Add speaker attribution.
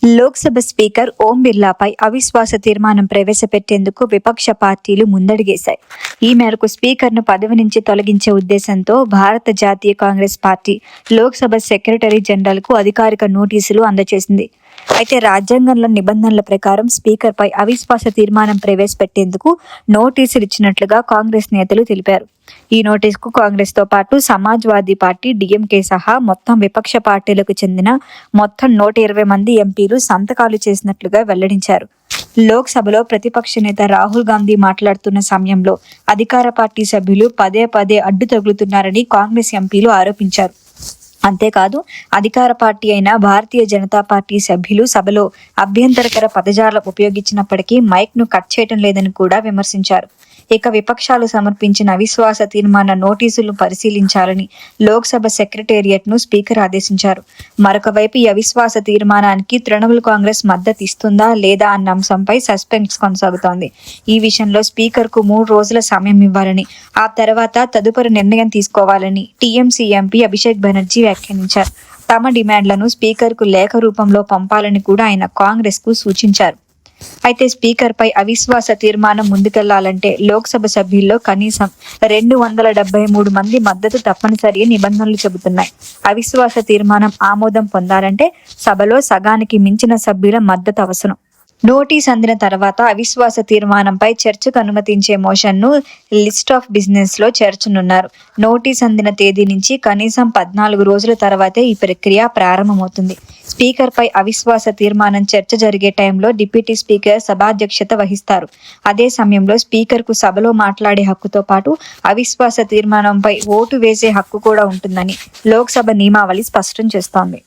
Speaker 1: Lok Sabha speaker ఓం బిర్లాపై అవిశ్వాస తీర్మానం ప్రవేశపెట్టేందుకు విపక్ష పార్టీలు ముందడుగేశాయి. ఈ మేరకు స్పీకర్ను పదవి నుంచి తొలగించే ఉద్దేశంతో భారత జాతీయ కాంగ్రెస్ పార్టీ లోక్సభ సెక్రటరీ జనరల్కు అధికారిక నోటీసులు అందజేసింది. అయితే రాజ్యాంగంలో నిబంధనల ప్రకారం స్పీకర్పై అవిశ్వాస తీర్మానం ప్రవేశపెట్టేందుకు నోటీసులు ఇచ్చినట్లుగా కాంగ్రెస్ నేతలు తెలిపారు. ఈ నోటీసుకు కాంగ్రెస్తో పాటు సమాజ్వాదీ పార్టీ, డిఎంకే సహా మొత్తం విపక్ష పార్టీలకు చెందిన మొత్తం 120 మంది ఎంపీలు సంతకాలు చేసినట్లుగా వెల్లడించారు. లోక్సభలో ప్రతిపక్ష నేత రాహుల్ గాంధీ మాట్లాడుతున్న సమయంలో అధికార పార్టీ సభ్యులు పదే పదే అడ్డు తగులుతున్నారని కాంగ్రెస్ ఎంపీలు ఆరోపించారు. అంతేకాదు, అధికార పార్టీ అయిన భారతీయ జనతా పార్టీ సభ్యులు సభలో అభ్యంతరకర పదజాలం ఉపయోగించినప్పటికీ మైక్ను కట్ చేయడం లేదని కూడా విమర్శించారు. ఇక విపక్షాలు సమర్పించిన అవిశ్వాస తీర్మాన నోటీసులను పరిశీలించాలని లోక్సభ సెక్రటేరియట్ను స్పీకర్ ఆదేశించారు. మరొక వైపు ఈ అవిశ్వాస తీర్మానానికి తృణమూల్ కాంగ్రెస్ మద్దతు ఇస్తుందా లేదా అన్న అంశంపై సస్పెన్స్ కొనసాగుతోంది. ఈ విషయంలో స్పీకర్కు 3 రోజుల సమయం ఇవ్వాలని, ఆ తర్వాత తదుపరి నిర్ణయం తీసుకోవాలని టీఎంసీ ఎంపీ అభిషేక్ బెనర్జీ వ్యాఖ్యానించారు. తమ డిమాండ్లను స్పీకర్కు లేఖ రూపంలో పంపాలని కూడా ఆయన కాంగ్రెస్కు సూచించారు. అయితే స్పీకర్పై అవిశ్వాస తీర్మానం ముందుకెళ్లాలంటే లోక్సభ సభ్యుల్లో కనీసం 273 మంది మద్దతు తప్పనిసరి నిబంధనలు చెబుతున్నాయి. అవిశ్వాస తీర్మానం ఆమోదం పొందాలంటే సభలో సగానికి మించిన సభ్యుల మద్దతు అవసరం. నోటీస్ అందిన తర్వాత అవిశ్వాస తీర్మానంపై చర్చకు అనుమతించే మోషన్ను లిస్ట్ ఆఫ్ బిజినెస్ లో చేర్చనున్నారు. నోటీస్ అందిన తేదీ నుంచి కనీసం 14 రోజుల తర్వాతే ఈ ప్రక్రియ ప్రారంభమవుతుంది. స్పీకర్పై అవిశ్వాస తీర్మానం చర్చ జరిగే టైంలో డిప్యూటీ స్పీకర్ సభాధ్యక్షత వహిస్తారు. అదే సమయంలో స్పీకర్కు సభలో మాట్లాడే హక్కుతో పాటు అవిశ్వాస తీర్మానంపై ఓటు వేసే హక్కు కూడా ఉంటుందని లోక్సభ నియమావళి స్పష్టం చేస్తోంది.